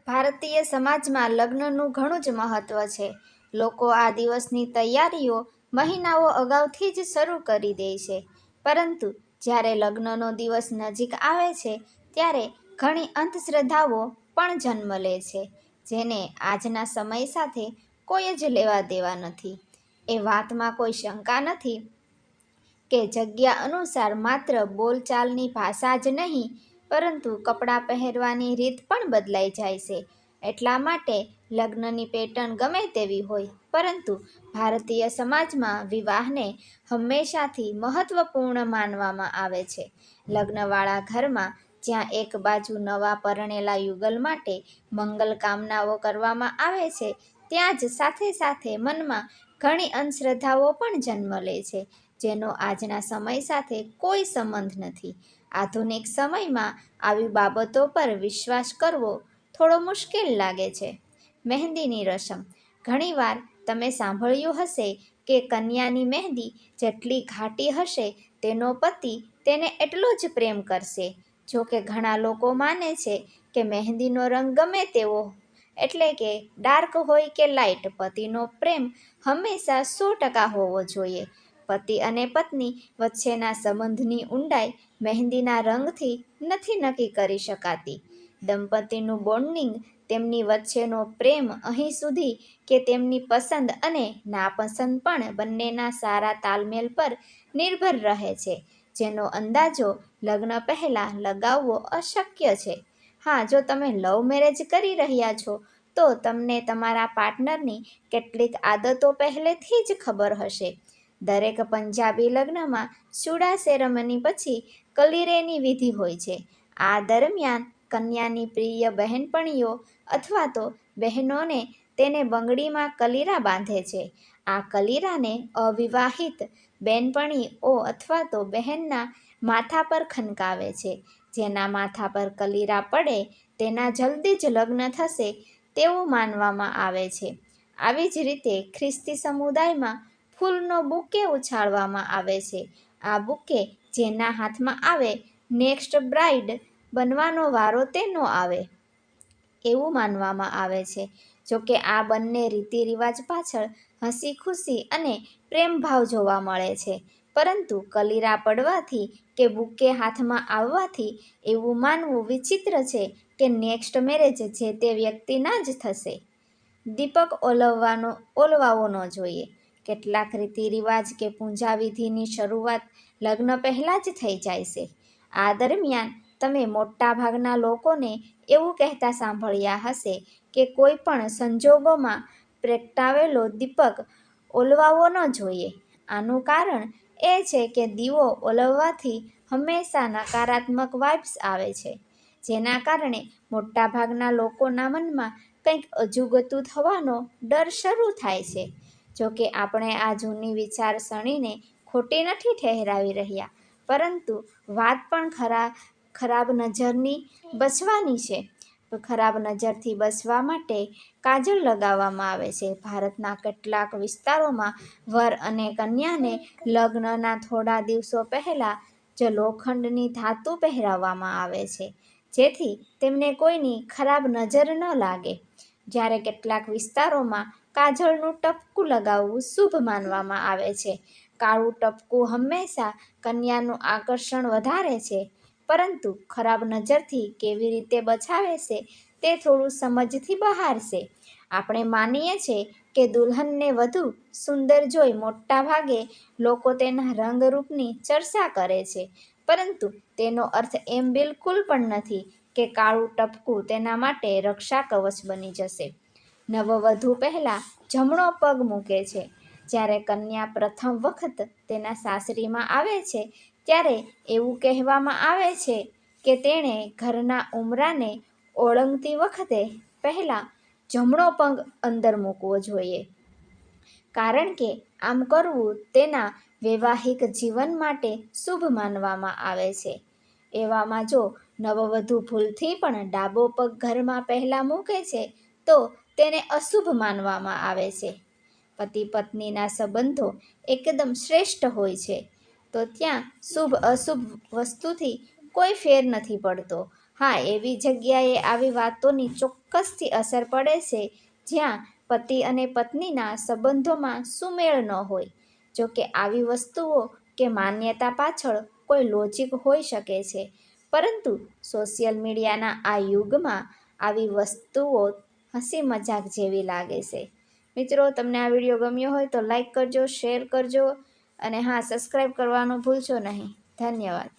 ભારતીય સમાજમાં લગ્નનું ઘણું જ મહત્ત્વ છે. લોકો આ દિવસની તૈયારીઓ મહિનાઓ અગાઉથી જ શરૂ કરી દે છે. પરંતુ જ્યારે લગ્નનો દિવસ નજીક આવે છે ત્યારે ઘણી અંધશ્રદ્ધાઓ પણ જન્મ લે છે, જેને આજના સમય સાથે કોઈ જ લેવા દેવા નથી. એ વાતમાં કોઈ શંકા નથી કે જગ્યા અનુસાર માત્ર બોલચાલની ભાષા જ નહીં, પરંતુ કપડાં પહેરવાની રીત પણ બદલાઈ જાય છે. એટલા માટે લગ્નની પેટર્ન ગમે તેવી હોય, પરંતુ ભારતીય સમાજમાં વિવાહને હંમેશાથી મહત્વપૂર્ણ માનવામાં આવે છે. લગ્નવાળા ઘરમાં જ્યાં એક બાજુ નવા પરણેલા યુગલ માટે મંગલ કામનાઓ કરવામાં આવે છે, ત્યાં જ સાથે સાથે મનમાં ઘણી અંધશ્રદ્ધાઓ પણ જન્મ લે છે, જેનો આજના સમય સાથે કોઈ સંબંધ નથી. આધુનિક સમયમાં આવી બાબતો પર વિશ્વાસ કરવો થોડો મુશ્કેલ લાગે છે. મહેંદીની રસમ. ઘણીવાર તમે સાંભળ્યું હશે કે કન્યાની મહેંદી જેટલી ઘાટી હશે, તેનો પતિ તેને એટલો જ પ્રેમ કરશે. જો કે ઘણા લોકો માને છે કે મહેંદીનો રંગ ગમે તેવો, એટલે કે ડાર્ક હોય કે લાઇટ, પતિનો પ્રેમ હંમેશા 100% હોવો જોઈએ. પતિ અને પત્ની વચ્ચેના સંબંધની ઊંડાઈ મહેંદીના રંગથી નથી નક્કી કરી શકાતી. દંપતીનું બોન્ડિંગ, તેમની વચ્ચેનો પ્રેમ અહીં સુધી કે તેમની પસંદ અને નાપસંદ પણ બંનેના સારા તાલમેલ પર નિર્ભર રહે છે, જેનો અંદાજો લગ્ન પહેલાં લગાવવો અશક્ય છે. હા, જો તમે લવ મેરેજ કરી રહ્યા છો તો તમને તમારા પાર્ટનરની કેટલીક આદતો પહેલેથી જ ખબર હશે. દરેક પંજાબી લગ્નમાં ચૂડા સેરેમની પછી કલીરેની વિધિ હોય છે. આ દરમિયાન કન્યાની પ્રિય બહેનપણીઓ અથવા તો બહેનોને તેને બંગડીમાં કલીરા બાંધે છે. આ કલીરાને અવિવાહિત બહેનપણીઓ અથવા તો બહેનના માથા પર ખનકાવે છે. જેના માથા પર કલીરા પડે તેના જલ્દી જ લગ્ન થશે તેવું માનવામાં આવે છે. આવી જ રીતે ખ્રિસ્તી સમુદાયમાં ફૂલનો બુકે ઉછાળવામાં આવે છે. આ બુકે જેના હાથમાં આવે, નેક્સ્ટ બ્રાઇડ બનવાનો વારો તેનો આવે, એવું માનવામાં આવે છે. જોકે આ બંને રીતિ રિવાજ પાછળ હસી ખુશી અને પ્રેમભાવ જોવા મળે છે, પરંતુ કલીરા પડવાથી કે બુકે હાથમાં આવવાથી એવું માનવું વિચિત્ર છે કે નેક્સ્ટ મેરેજ જે તે વ્યક્તિના જ થશે. દીપક ઓલવાવો ન જોઈએ. કેટલાક રીતિ રિવાજ કે પૂજા વિધિની શરૂઆત લગ્ન પહેલાં જ થઈ જાય છે. આ દરમિયાન તમે મોટાભાગના લોકોને એવું કહેતા સાંભળ્યા હશે કે કોઈ પણ સંજોગોમાં પ્રગટાવેલો દીપક ઓલવાવો ન જોઈએ. આનું કારણ એ છે કે દીવો ઓલવવાથી હંમેશા નકારાત્મક વાઇબ્સ આવે છે, જેના કારણે મોટાભાગના લોકોના મનમાં કંઈક અજુગતું થવાનો ડર શરૂ થાય છે. જોકે આપણે આ જૂની વિચારસરણીને ખોટી નથી ઠહેરાવી રહ્યા, પરંતુ વાત પણ ખરાબ નજરની બચવાની છે. ખરાબ નજરથી બચવા માટે કાજલ લગાવવામાં આવે છે. ભારતના કેટલાક વિસ્તારોમાં વર અને કન્યાને લગ્નના થોડા દિવસો પહેલાં જ લોખંડની ધાતુ પહેરાવવામાં આવે છે, જેથી તેમને કોઈની ખરાબ નજર ન લાગે. જ્યારે કેટલાક વિસ્તારોમાં કાજળનું ટપકું લગાવવું શુભ માનવામાં આવે છે. કાળું ટપકું હંમેશા કન્યાનું આકર્ષણ વધારે છે, પરંતુ ખરાબ નજરથી કેવી રીતે બચાવે છે તે થોડું સમજથી બહાર છે. આપણે માનીએ છીએ કે દુલ્હનને વધુ સુંદર જોઈ મોટાભાગે લોકો તેના રંગરૂપની ચર્ચા કરે છે, પરંતુ તેનો અર્થ એમ બિલકુલ પણ નથી કે કાળું ટપકું તેના માટે રક્ષા કવચ બની જશે. નવવધુ પહેલાં જમણો પગ મૂકે છે. જ્યારે કન્યા પ્રથમ વખત તેના સાસરીમાં આવે છે, ત્યારે એવું કહેવામાં આવે છે કે તેણે ઘરના ઉંબરાને ઓળંગતી વખતે પહેલાં જમણો પગ અંદર મૂકવો જોઈએ, કારણ કે આમ કરવું તેના વૈવાહિક જીવન માટે શુભ માનવામાં આવે છે. એવામાં જો નવવધુ ભૂલથી પણ ડાબો પગ ઘરમાં પહેલાં મૂકે છે તો તેને અશુભ માનવામાં આવે છે. પતિ પત્નીના સંબંધો એકદમ શ્રેષ્ઠ હોય છે તો ત્યાં શુભ અશુભ વસ્તુથી કોઈ ફેર નથી પડતો. હા, એવી જગ્યાએ આવી વાતોની ચોક્કસથી અસર પડે છે જ્યાં પતિ અને પત્નીના સંબંધોમાં સુમેળ ન હોય. જોકે આવી વસ્તુઓ કે માન્યતા પાછળ કોઈ લોજિક હોઈ શકે છે, પરંતુ સોશિયલ મીડિયાના આ યુગમાં આવી વસ્તુઓ હસી મજાક જેવી લાગે છે. મિત્રો, તમને આ વિડીયો ગમ્યો હોય તો લાઈક કરજો, શેર કરજો અને હા, સબસ્ક્રાઈબ કરવાનું ભૂલશો નહીં. ધન્યવાદ.